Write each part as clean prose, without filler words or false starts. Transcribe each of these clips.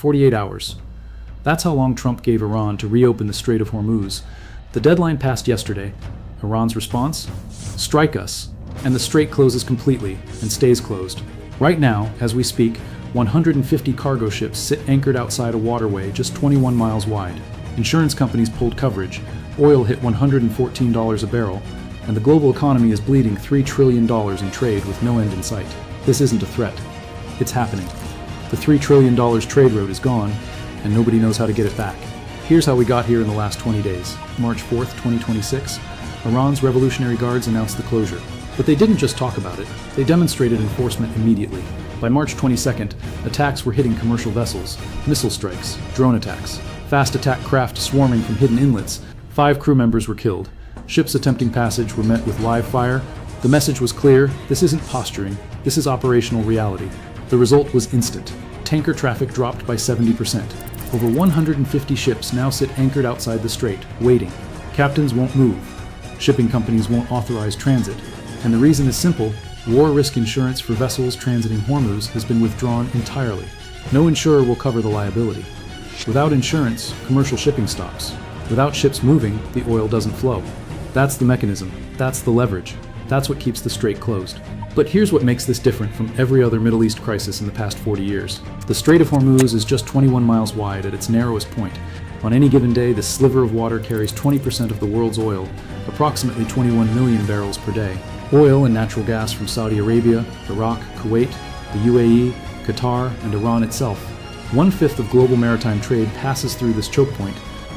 48 hours. That's how long Trump gave Iran to reopen the Strait of Hormuz. The deadline passed yesterday. Iran's response? Strike us. And the strait closes completely and stays closed. Right now, as we speak, 150 cargo ships sit anchored outside a waterway just 21 miles wide. Insurance companies pulled coverage. Oil hit $114 a barrel, and the global economy is bleeding $3 trillion in trade with no end in sight. This isn't a threat. It's happening. The $3 trillion trade road is gone, and nobody knows how to get it back. Here's how we got here in the last 20 days. March 4th, 2026, Iran's Revolutionary Guards announced the closure. But they didn't just talk about it, they demonstrated enforcement immediately. By March 22nd, attacks were hitting commercial vessels, missile strikes, drone attacks, fast attack craft swarming from hidden inlets. 5 crew members were killed. Ships attempting passage were met with live fire. The message was clear: this isn't posturing, this is operational reality. The result was instant. Tanker traffic dropped by 70%. Over 150 ships now sit anchored outside the strait, waiting. Captains won't move. Shipping companies won't authorize transit. And the reason is simple: war risk insurance for vessels transiting Hormuz has been withdrawn entirely. No insurer will cover the liability. Without insurance, commercial shipping stops. Without ships moving, the oil doesn't flow. That's the mechanism. That's the leverage. That's what keeps the strait closed. But here's what makes this different from every other Middle East crisis in the past 40 years. The Strait of Hormuz is just 21 miles wide at its narrowest point. On any given day, this sliver of water carries 20% of the world's oil, approximately 21 million barrels per day. Oil and natural gas from Saudi Arabia, Iraq, Kuwait, the UAE, Qatar, and Iran itself. 1/5 of global maritime trade passes through this choke point.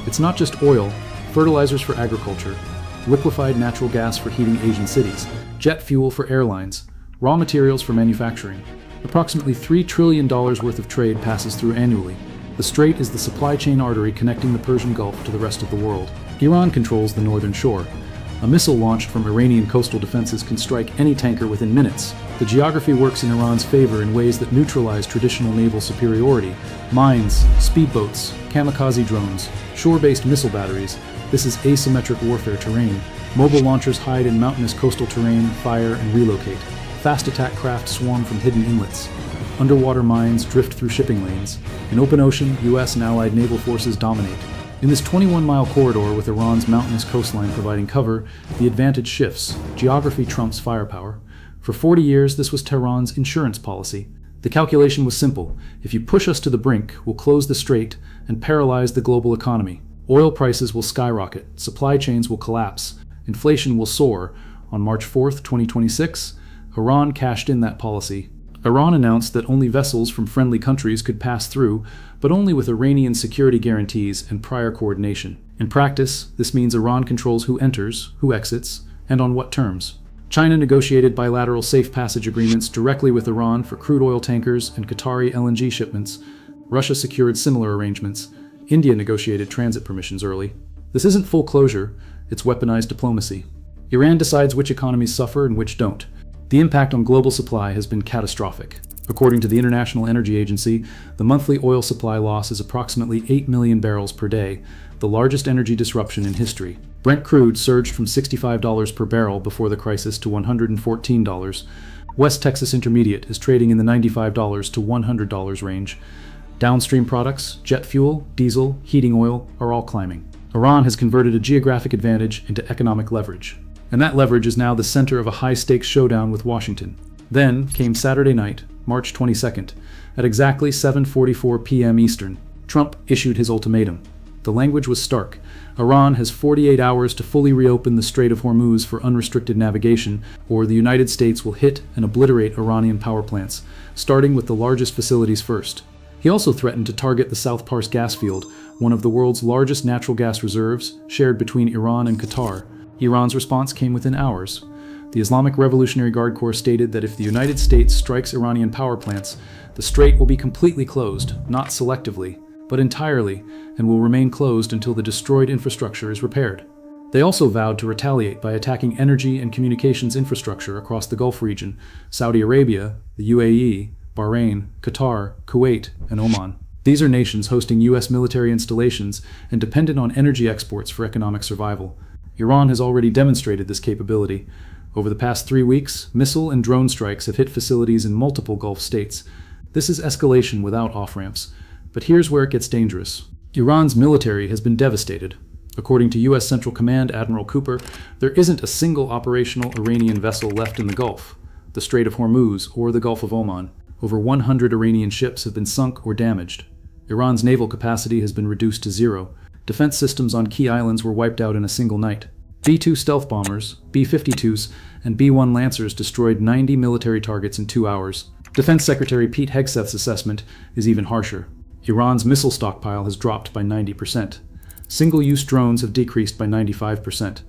It's not just oil, fertilizers for agriculture, liquefied natural gas for heating Asian cities, jet fuel for airlines, raw materials for manufacturing. Approximately $3 trillion worth of trade passes through annually. The strait is the supply chain artery connecting the Persian Gulf to the rest of the world. Iran controls the northern shore. A missile launched from Iranian coastal defenses can strike any tanker within minutes. The geography works in Iran's favor in ways that neutralize traditional naval superiority. Mines, speedboats, kamikaze drones, shore-based missile batteries. This is asymmetric warfare terrain. Mobile launchers hide in mountainous coastal terrain, fire, and relocate. Fast attack craft swarm from hidden inlets. Underwater mines drift through shipping lanes. In open ocean, US and allied naval forces dominate. In this 21-mile corridor with Iran's mountainous coastline providing cover, the advantage shifts. Geography trumps firepower. For 40 years, this was Tehran's insurance policy. The calculation was simple: if you push us to the brink, we'll close the strait and paralyze the global economy. Oil prices will skyrocket, supply chains will collapse, inflation will soar. On March 4th, 2026, Iran cashed in that policy. Iran announced that only vessels from friendly countries could pass through, but only with Iranian security guarantees and prior coordination. In practice, this means Iran controls who enters, who exits, and on what terms. China negotiated bilateral safe passage agreements directly with Iran for crude oil tankers and Qatari LNG shipments. Russia secured similar arrangements. India negotiated transit permissions early. This isn't full closure, it's weaponized diplomacy. Iran decides which economies suffer and which don't. The impact on global supply has been catastrophic. According to the International Energy Agency, the monthly oil supply loss is approximately 8 million barrels per day, the largest energy disruption in history. Brent crude surged from $65 per barrel before the crisis to $114. West Texas Intermediate is trading in the $95 to $100 range. Downstream products, jet fuel, diesel, heating oil, are all climbing. Iran has converted a geographic advantage into economic leverage. And that leverage is now the center of a high-stakes showdown with Washington. Then came Saturday night, March 22nd. At exactly 7:44 p.m. Eastern, Trump issued his ultimatum. The language was stark. Iran has 48 hours to fully reopen the Strait of Hormuz for unrestricted navigation, or the United States will hit and obliterate Iranian power plants, starting with the largest facilities first. He also threatened to target the South Pars gas field, one of the world's largest natural gas reserves, shared between Iran and Qatar. Iran's response came within hours. The Islamic Revolutionary Guard Corps stated that if the United States strikes Iranian power plants, the strait will be completely closed, not selectively, but entirely, and will remain closed until the destroyed infrastructure is repaired. They also vowed to retaliate by attacking energy and communications infrastructure across the Gulf region, Saudi Arabia, the UAE, Bahrain, Qatar, Kuwait, and Oman. These are nations hosting U.S. military installations and dependent on energy exports for economic survival. Iran has already demonstrated this capability. Over the past 3 weeks, missile and drone strikes have hit facilities in multiple Gulf states. This is escalation without off-ramps. But here's where it gets dangerous. Iran's military has been devastated. According to U.S. Central Command Admiral Cooper, there isn't a single operational Iranian vessel left in the Gulf, the Strait of Hormuz, or the Gulf of Oman. Over 100 Iranian ships have been sunk or damaged. Iran's naval capacity has been reduced to zero. Defense systems on key islands were wiped out in a single night. B-2 stealth bombers, B-52s, and B-1 Lancers destroyed 90 military targets in 2 hours. Defense Secretary Pete Hegseth's assessment is even harsher. Iran's missile stockpile has dropped by 90%. Single-use drones have decreased by 95%.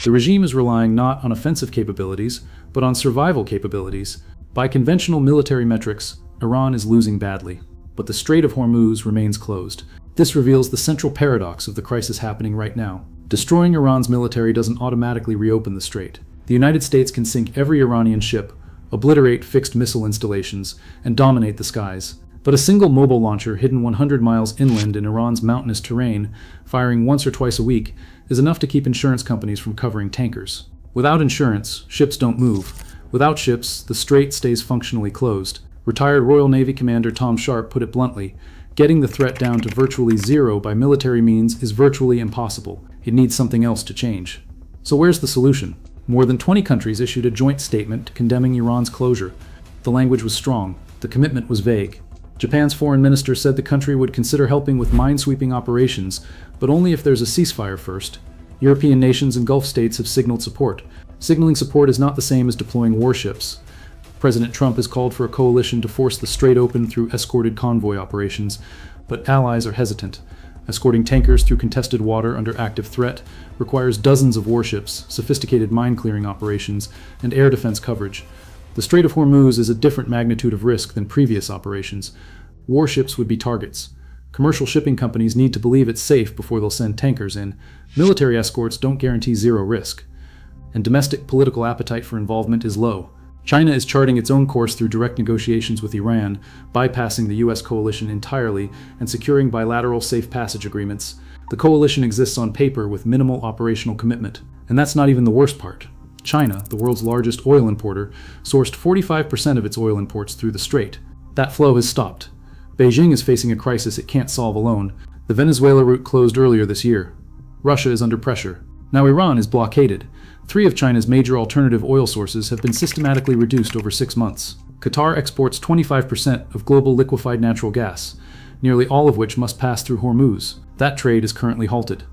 The regime is relying not on offensive capabilities, but on survival capabilities. By conventional military metrics, Iran is losing badly. But the Strait of Hormuz remains closed. This reveals the central paradox of the crisis happening right now. Destroying Iran's military doesn't automatically reopen the strait. The United States can sink every Iranian ship, obliterate fixed missile installations, and dominate the skies. But a single mobile launcher hidden 100 miles inland in Iran's mountainous terrain, firing once or twice a week, is enough to keep insurance companies from covering tankers. Without insurance, ships don't move. Without ships, the strait stays functionally closed. Retired Royal Navy Commander Tom Sharp put it bluntly, getting the threat down to virtually zero by military means is virtually impossible. It needs something else to change. So where's the solution? More than 20 countries issued a joint statement condemning Iran's closure. The language was strong. The commitment was vague. Japan's foreign minister said the country would consider helping with mine-sweeping operations, but only if there's a ceasefire first. European nations and Gulf states have signaled support. Signaling support is not the same as deploying warships. President Trump has called for a coalition to force the strait open through escorted convoy operations, but allies are hesitant. Escorting tankers through contested water under active threat requires dozens of warships, sophisticated mine-clearing operations, and air defense coverage. The Strait of Hormuz is a different magnitude of risk than previous operations. Warships would be targets. Commercial shipping companies need to believe it's safe before they'll send tankers in. Military escorts don't guarantee zero risk. And domestic political appetite for involvement is low. China is charting its own course through direct negotiations with Iran, bypassing the U.S. coalition entirely and securing bilateral safe passage agreements. The coalition exists on paper with minimal operational commitment. And that's not even the worst part. China, the world's largest oil importer, sourced 45% of its oil imports through the strait. That flow has stopped. Beijing is facing a crisis it can't solve alone. The Venezuela route closed earlier this year. Russia is under pressure. Now Iran is blockaded. 3 of China's major alternative oil sources have been systematically reduced over 6 months. Qatar exports 25% of global liquefied natural gas, nearly all of which must pass through Hormuz. That trade is currently halted.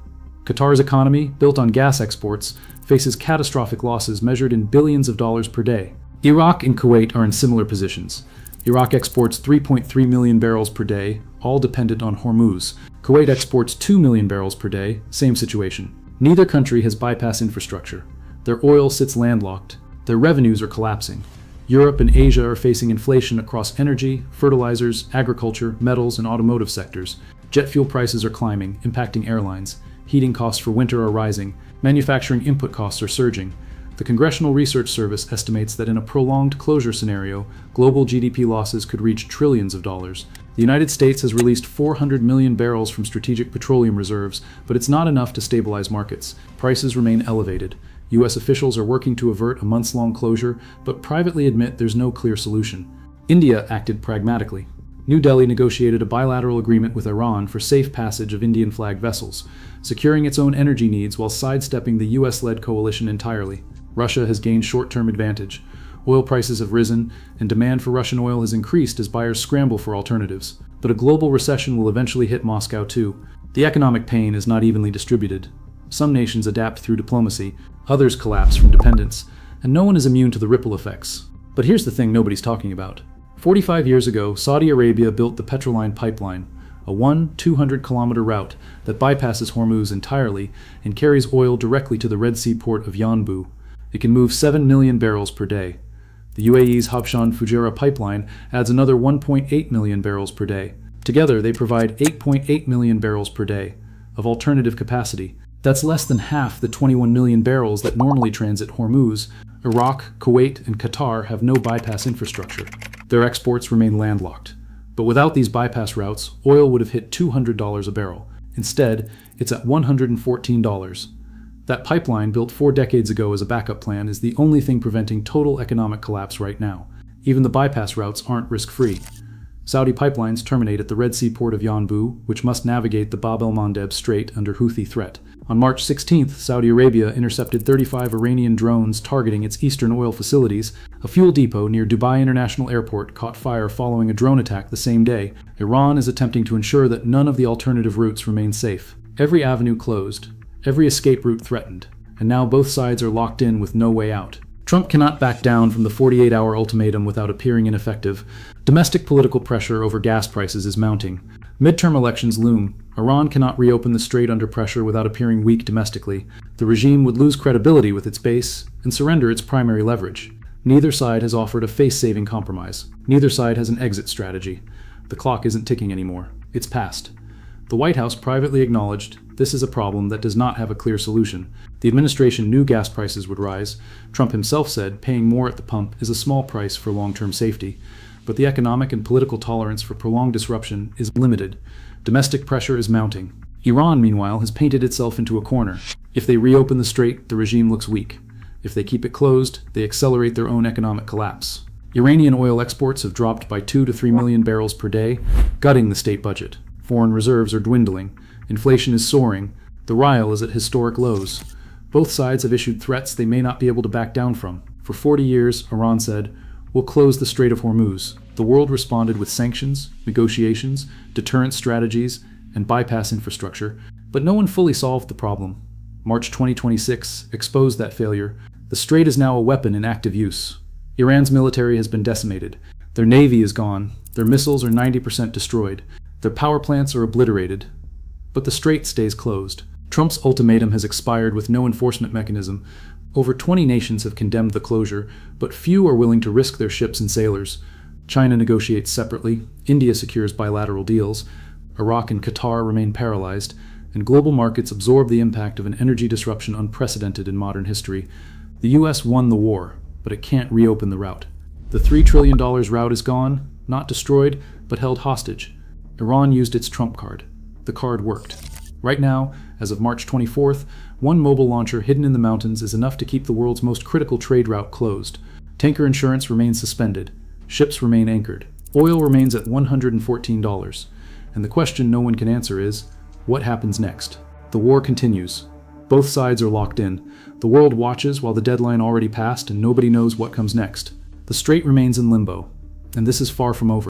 Qatar's economy, built on gas exports, faces catastrophic losses measured in billions of dollars per day. Iraq and Kuwait are in similar positions. Iraq exports 3.3 million barrels per day, all dependent on Hormuz. Kuwait exports 2 million barrels per day, same situation. Neither country has bypass infrastructure. Their oil sits landlocked. Their revenues are collapsing. Europe and Asia are facing inflation across energy, fertilizers, agriculture, metals, and automotive sectors. Jet fuel prices are climbing, impacting airlines. Heating costs for winter are rising. Manufacturing input costs are surging. The Congressional Research Service estimates that in a prolonged closure scenario, global GDP losses could reach trillions of dollars. The United States has released 400 million barrels from strategic petroleum reserves, but it's not enough to stabilize markets. Prices remain elevated. U.S. officials are working to avert a months-long closure, but privately admit there's no clear solution. India acted pragmatically. New Delhi negotiated a bilateral agreement with Iran for safe passage of Indian-flagged vessels, securing its own energy needs while sidestepping the U.S.-led coalition entirely. Russia has gained short-term advantage. Oil prices have risen, and demand for Russian oil has increased as buyers scramble for alternatives. But a global recession will eventually hit Moscow too. The economic pain is not evenly distributed. Some nations adapt through diplomacy, others collapse from dependence, and no one is immune to the ripple effects. But here's the thing nobody's talking about. 45 years ago, Saudi Arabia built the Petroline pipeline, a 200-kilometer route that bypasses Hormuz entirely and carries oil directly to the Red Sea port of Yanbu. It can move 7 million barrels per day. The UAE's Habshan-Fujairah pipeline adds another 1.8 million barrels per day. Together, they provide 8.8 million barrels per day of alternative capacity. That's less than half the 21 million barrels that normally transit Hormuz. Iraq, Kuwait, and Qatar have no bypass infrastructure. Their exports remain landlocked. But without these bypass routes, oil would have hit $200 a barrel. Instead, it's at $114. That pipeline, built 4 decades ago as a backup plan, is the only thing preventing total economic collapse right now. Even the bypass routes aren't risk-free. Saudi pipelines terminate at the Red Sea port of Yanbu, which must navigate the Bab el-Mandeb Strait under Houthi threat. On March 16th, Saudi Arabia intercepted 35 Iranian drones targeting its eastern oil facilities. A fuel depot near Dubai International Airport caught fire following a drone attack the same day. Iran is attempting to ensure that none of the alternative routes remain safe. Every avenue closed, every escape route threatened, and now both sides are locked in with no way out. Trump cannot back down from the 48-hour ultimatum without appearing ineffective. Domestic political pressure over gas prices is mounting. Midterm elections loom. Iran cannot reopen the strait under pressure without appearing weak domestically. The regime would lose credibility with its base and surrender its primary leverage. Neither side has offered a face-saving compromise. Neither side has an exit strategy. The clock isn't ticking anymore. It's past. The White House privately acknowledged this is a problem that does not have a clear solution. The administration knew gas prices would rise. Trump himself said paying more at the pump is a small price for long-term safety. But the economic and political tolerance for prolonged disruption is limited. Domestic pressure is mounting. Iran, meanwhile, has painted itself into a corner. If they reopen the strait, the regime looks weak. If they keep it closed, they accelerate their own economic collapse. Iranian oil exports have dropped by 2 to 3 million barrels per day, gutting the state budget. Foreign reserves are dwindling. Inflation is soaring. The rial is at historic lows. Both sides have issued threats they may not be able to back down from. For 40 years, Iran said, "We'll close the Strait of Hormuz." The world responded with sanctions, negotiations, deterrent strategies, and bypass infrastructure, but no one fully solved the problem. March 2026 exposed that failure. The strait is now a weapon in active use. Iran's military has been decimated. Their navy is gone. Their missiles are 90% destroyed. Their power plants are obliterated. But the strait stays closed. Trump's ultimatum has expired with no enforcement mechanism. Over 20 nations have condemned the closure, but few are willing to risk their ships and sailors. China negotiates separately, India secures bilateral deals, Iraq and Qatar remain paralyzed, and global markets absorb the impact of an energy disruption unprecedented in modern history. The US won the war, but it can't reopen the route. The $3 trillion route is gone, not destroyed, but held hostage. Iran used its trump card. The card worked. Right now, as of March 24th, one mobile launcher hidden in the mountains is enough to keep the world's most critical trade route closed. Tanker insurance remains suspended. Ships remain anchored. Oil remains at $114. And the question no one can answer is, what happens next? The war continues. Both sides are locked in. The world watches while the deadline already passed and nobody knows what comes next. The strait remains in limbo. And this is far from over.